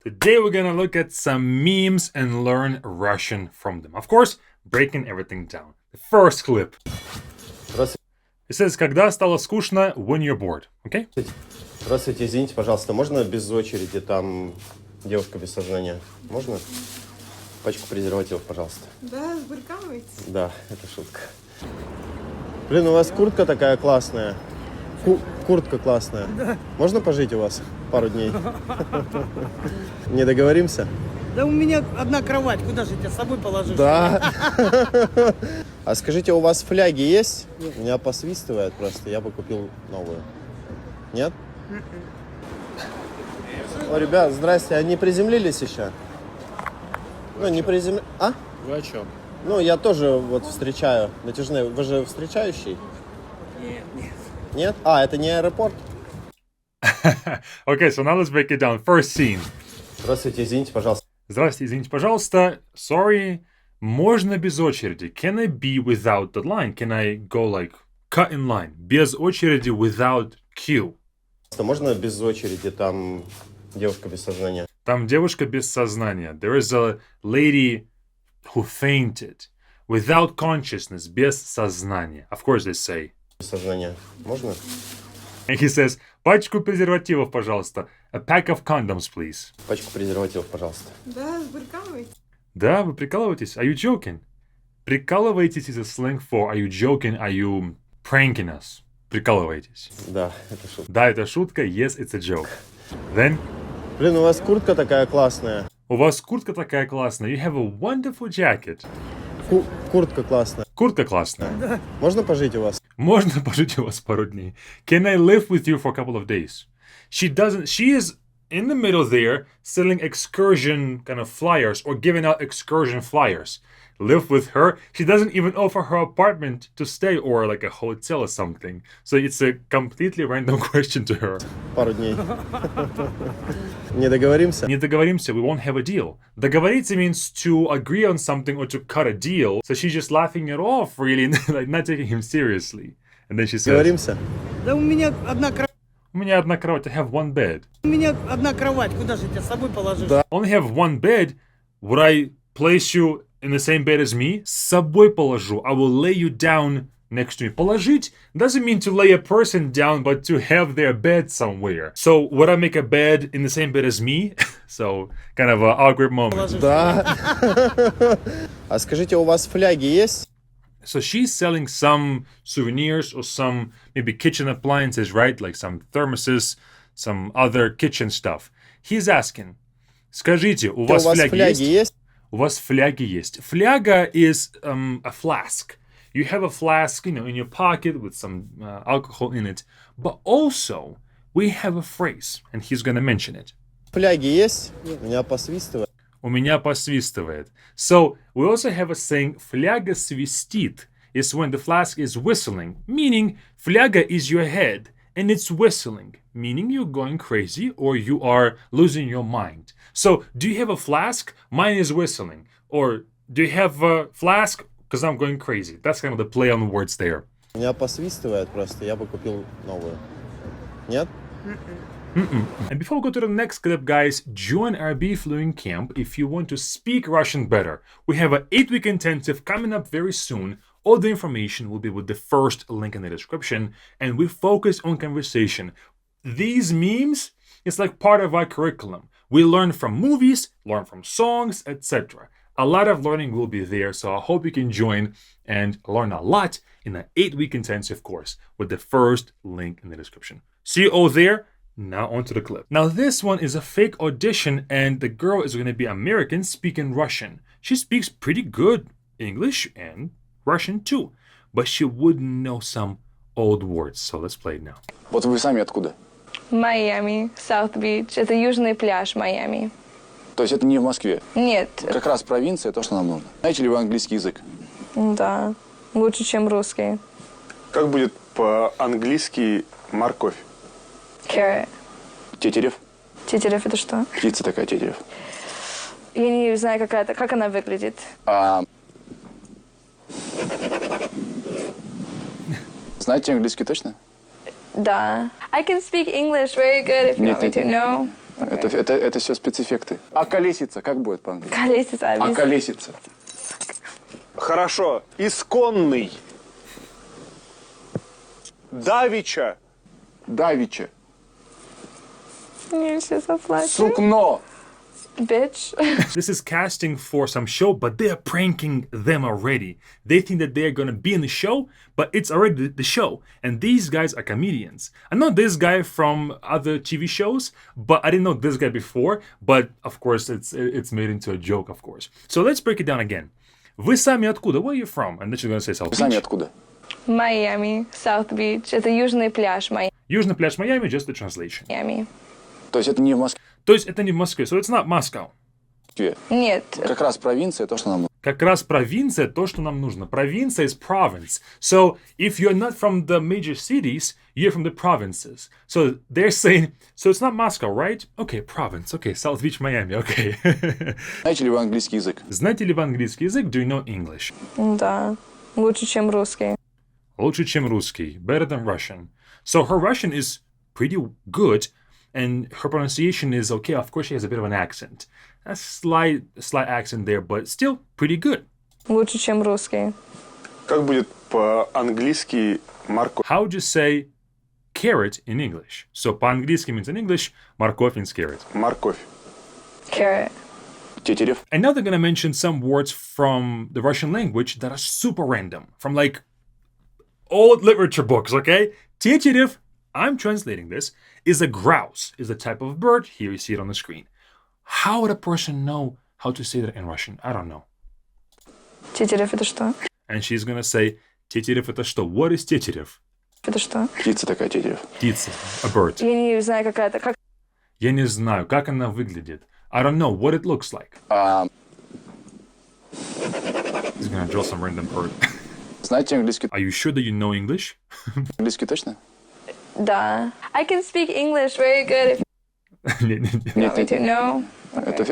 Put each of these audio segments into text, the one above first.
Today we're gonna look at some memes and learn Russian from them. Of course, breaking everything down. The first clip. It says, когда стало скучно, when you're bored. Okay? Здравствуйте, извините, пожалуйста, можно без очереди, там девушка без сознания? Можно? Пачку презервативов, пожалуйста. Да, прикалываетесь? Да, это шутка. Блин, у вас куртка такая классная. Куртка классная. Да. Можно пожить у вас пару дней? Не договоримся? Да у меня одна кровать, куда же тебя с собой положишь? Да. А скажите, у вас фляги есть? Нет. Меня посвистывает просто, я бы купил новую. Нет? О, ребят, здрасте, а не приземлились еще? Ну, не приземлились. А? Вы о чем? Ну, я тоже вот встречаю натяжные. Вы же встречающий? Нет. Нет? А, это не аэропорт? Okay, so now let's break it down. First scene. Здравствуйте, извините, пожалуйста. Здравствуйте, извините, пожалуйста. Sorry, можно без очереди. Can I be without the line? Can I go like cut in line? Без очереди, without queue. Можно без очереди, там девушка без сознания. Там девушка без сознания. There is a lady who fainted. Without consciousness, без сознания. Of course they say. Без сознания. Можно? And he says, пачку презервативов, пожалуйста. A pack of condoms, please. Пачку презервативов, пожалуйста. Да, прикалываетесь? Да, вы прикалываетесь? Are you joking? Прикалываетесь is a slang for are you joking? Are you pranking us? Прикалываетесь. Да, это шутка. Да, это шутка. Yes, it's a joke. Then, Блин, у вас куртка такая классная. у вас куртка такая классная. You have a wonderful jacket. Куртка классная. Куртка классная. Можно пожить у вас? Можно пожить у вас пару дней. Can I live with you for a couple of days? She is in the middle there selling excursion kind of flyers or giving out excursion flyers. Live with her. She doesn't even offer her apartment to stay or like a hotel or something. So it's a completely random question to her. Пару дней. Не договоримся? Не договоримся, we won't have a deal. Договориться means to agree on something or to cut a deal. So she's just laughing it off, really, like not taking him seriously. And then she says, Договоримся? Да у меня одна кровать. у меня одна кровать, I have one bed. У меня одна кровать, куда же тебя с собой положишь? Да. Only have one bed. Would I place you in the same bed as me? С собой положу. I will lay you down next to me. Положить doesn't mean to lay a person down, but to have their bed somewhere. So would I make a bed in the same bed as me? So kind of an awkward moment. Да. А скажите, у вас фляги есть? So she's selling some souvenirs or some maybe kitchen appliances, right? Like some thermoses, some other kitchen stuff. He's asking, скажите, у вас фляги есть? У вас фляги есть. Фляга is a flask. You have a flask, in your pocket with some alcohol in it. But also, we have a phrase, and he's gonna mention it. Фляги есть? Меня посвистывает. У меня посвистывает. So, we also have a saying, фляга свистит, is when the flask is whistling, meaning фляга is your head, and it's whistling, meaning you're going crazy or you are losing your mind. So, do you have a flask? Mine is whistling. Or, do you have a flask? Because I'm going crazy. That's kind of the play on words there. Меня посвистывает просто, я бы купил новую. Нет? And before we go to the next clip, guys, join our Be Fluent camp if you want to speak Russian better. We have an 8-week intensive coming up very soon. All the information will be with the first link in the description, and we focus on conversation. These memes, it's like part of our curriculum. We learn from movies, learn from songs, etc. A lot of learning will be there, so I hope you can join and learn a lot in an 8-week intensive course with the first link in the description. See you all there. Now onto the clip. Now this one is a fake audition and the girl is going to be American speaking Russian. She speaks pretty good English and Russian too, but she wouldn't know some old words. So let's play it now. Вот вы сами откуда? Майами, Саут-Бич. Это южный пляж Майами. То есть это не в Москве? Нет. Как раз провинция, то, что нам нужно. Знаете ли вы английский язык? Да. Лучше, чем русский. Как будет по-английски морковь? Carrot. Тетерев? Тетерев это что? Птица такая, тетерев. Я не знаю, как она выглядит. Знаете английский точно? Да. I can speak English very good if you want me to. No? Это все спецэффекты. А колесица как будет по-английски? Колесица. А колесица? Хорошо. Исконный. Давича. Давича. Я сейчас заплачу. Сукно. Bitch. This is casting for some show, but they are pranking them already. They think that they're gonna be in the show, but it's already the show. And these guys are comedians. I know this guy from other TV shows, but I didn't know this guy before. But of course, it's made into a joke, of course. So let's break it down again. Вы сами откуда? Where are you from? And then she's gonna say South Вы сами Beach. откуда? Майами, South Beach. Это южный пляж Южный пляж Майами, just the translation. Майами. То есть это не в Москве. То есть это не в Москве, so it's not Moscow. Нет. Как раз провинция, то, что нам нужно. Как раз провинция то, что нам нужно. Провинция is province. So if you're not from the major cities, you're from the provinces. So they're saying, so it's not Moscow, right? Okay, province. Okay, South Beach, Miami. Okay. Знаете ли вы английский язык? Знаете ли вы английский язык? Do you know English? Да. Лучше, чем русский. Лучше, чем русский. Better than Russian. So her Russian is pretty good, and her pronunciation is okay. Of course, she has a bit of an accent. A slight accent there, but still pretty good. Лучше, чем русский. Как будет по-английски морковь? How would you say carrot in English? So по-английски means in English, морковь means carrot. Морковь. Carrot. Тетерев. And now they're gonna mention some words from the Russian language that are super random, from like old literature books, okay? Тетерев, I'm translating this, is a grouse, is a type of bird. Here you see it on the screen. How would a person know how to say that in Russian? I don't know. Тетерев это что? And she's gonna say, Тетерев это что? What is Тетерев? Это что? Птица такая, тетерев. Птица, a bird. Я не знаю, какая это. Как... Я не знаю, как она выглядит. I don't know what it looks like. He's gonna draw some random bird. Знаете английский? Are you sure that you know English? Английский точно? Да. I can speak English very good if Нет, нет, нет. you want me to know. Это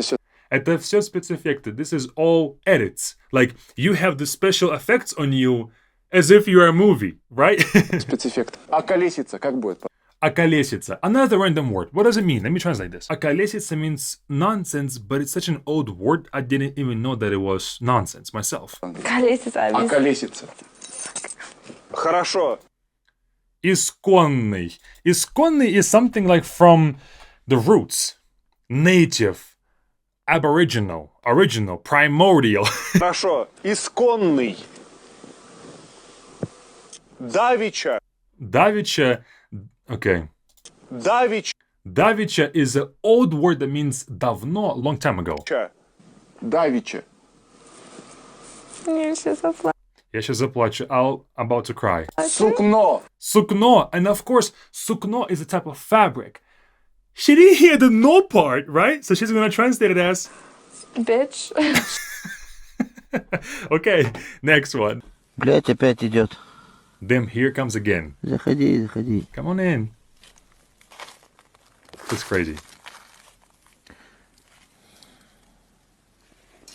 все Это все спецэффекты. This is all edits. Like, you have the special effects on you as if you're a movie, right? спецэффект. А колесица как будет? Околесица. Another random word. What does it mean? Let me translate this. Околесица means nonsense, but it's such an old word, I didn't even know that it was nonsense myself. Колесица. А колесица. Хорошо. Исконный. Исконный is something like from the roots. Native. Aboriginal. Original. Primordial. Хорошо. Исконный. Давича. Давича. Okay. Давича. Давича is an old word that means давно, long time ago. Давича. Я сейчас заплачу. Я сейчас заплачу. I'm about to cry. Сукно. Sukno. And of course, sukno is a type of fabric. She didn't hear the no part, right? So she's going to translate it as... Bitch. Okay, next one. Блять, опять идет. Them here comes again. Заходи, заходи. Come on in. It's crazy.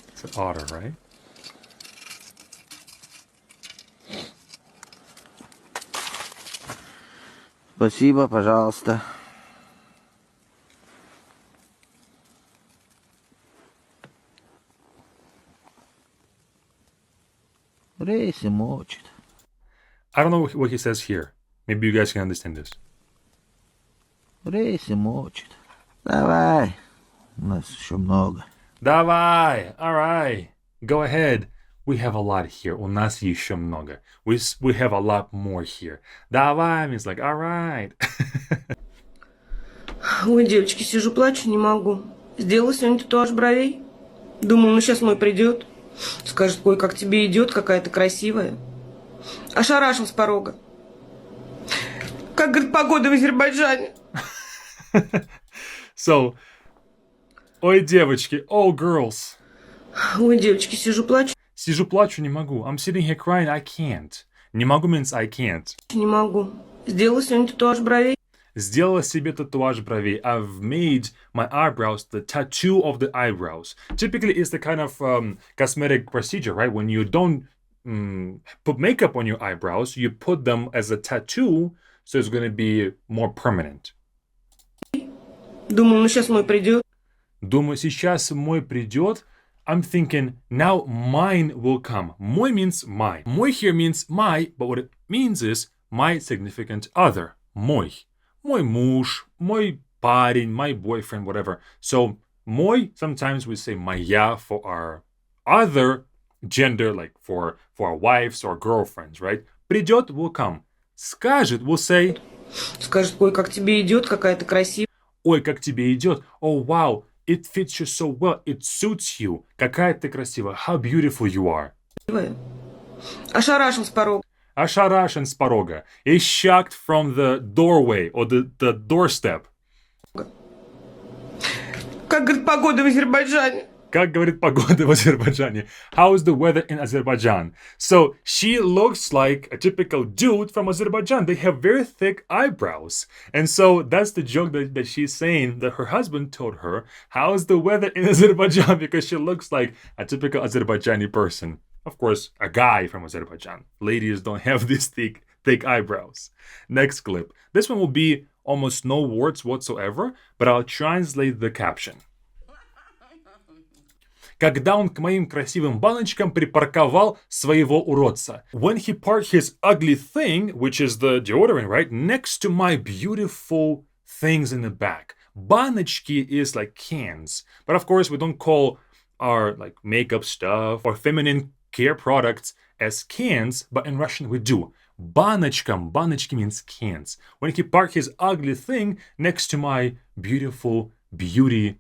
It's an otter, right? Спасибо, пожалуйста. Рейсы мочит. I don't know what he says here. Maybe you guys can understand this. Рейсы мочит. Давай. У нас еще много. Давай! Alright. Go ahead. We have a lot here. У нас еще много. We have a lot more here. Давай means like, alright. Ой, девочки, сижу, плачу, не могу. Сделала сегодня татуаж бровей. Думала, ну сейчас мой придет. Скажет, ой, как тебе идет, какая ты красивая. Ошарашил с порога. Как, говорит, погода в Азербайджане. So, ой, девочки, oh, girls. Ой, девочки, сижу, плачу. Сижу, плачу, не могу. I'm sitting here crying, I can't. Не могу means I can't. Не могу. Сделала сегодня татуаж бровей. Сделала себе татуаж бровей. I've made my eyebrows the tattoo of the eyebrows. Typically, it's the kind of cosmetic procedure, right? When you don't put makeup on your eyebrows, you put them as a tattoo, so it's going to be more permanent. Думал, ну сейчас мой придет. Думаю, сейчас мой придет. I'm thinking, now mine will come. Мой means my. Мой here means my, but what it means is my significant other. Мой. Мой муж, мой парень, my boyfriend, whatever. So, мой, sometimes we say моя for our other gender, like for our wives or girlfriends, right? Придет will come. Скажет will say, Скажет, ой, как тебе идет, какая ты красивая. ой, как тебе идет. Oh, wow, it fits you so well. It suits you. Какая ты красивая. How beautiful you are. Ошарашен с порога. Ошарашен с порога. Is shocked from the doorway or the doorstep. Как, говорит, погода в Азербайджане. Как говорит погода в Азербайджане. How is the weather in Azerbaijan? So she looks like a typical dude from Azerbaijan. They have very thick eyebrows. And so that's the joke that she's saying that her husband told her. How is the weather in Azerbaijan? Because she looks like a typical Azerbaijani person. Of course, a guy from Azerbaijan. Ladies don't have these thick eyebrows. Next clip. This one will be almost no words whatsoever, but I'll translate the caption. Когда он к моим красивым баночкам припарковал своего уродца. When he parked his ugly thing, which is the deodorant, right, next to my beautiful things in the back. Баночки is like cans. But of course, we don't call our like makeup stuff or feminine care products as cans, but in Russian we do. Баночкам, баночки means cans. When he parked his ugly thing next to my beautiful beauty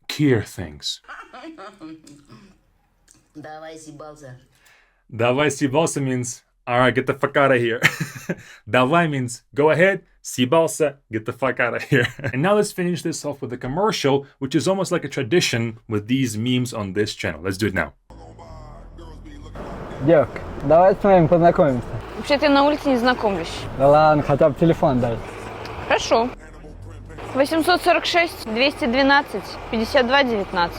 care things. Давай съебался. Давай съебался means, alright, get the fuck out of here. Давай means, go ahead. Съебался, get the fuck out of here. And now let's finish this off with a commercial, which is almost like a tradition with these memes on this channel. Let's do it now. Девка, давай с вами познакомимся. Вообще-то я на улице не знакомлюсь. Да ладно, хотя бы телефон дай. Хорошо. 846 212 52 19.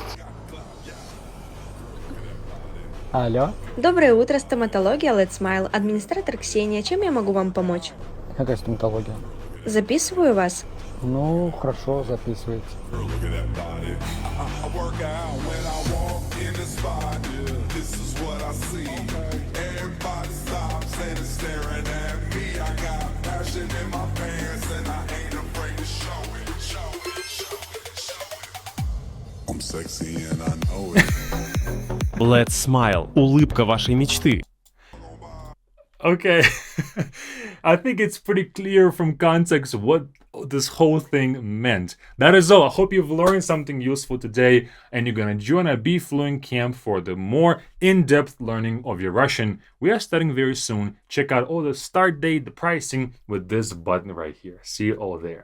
Алло, Доброе утро, стоматология Let's Smile, администратор Ксения. Чем я могу вам помочь? какая стоматология? Записываю вас. Ну, хорошо, записывайте. Let's Smile. Улыбка вашей мечты. Okay. I think it's pretty clear from context what this whole thing meant. That is all. I hope you've learned something useful today and you're gonna join our Be Fluent camp for the more in-depth learning of your Russian. We are starting very soon. Check out all the start date, the pricing with this button right here. See you all there.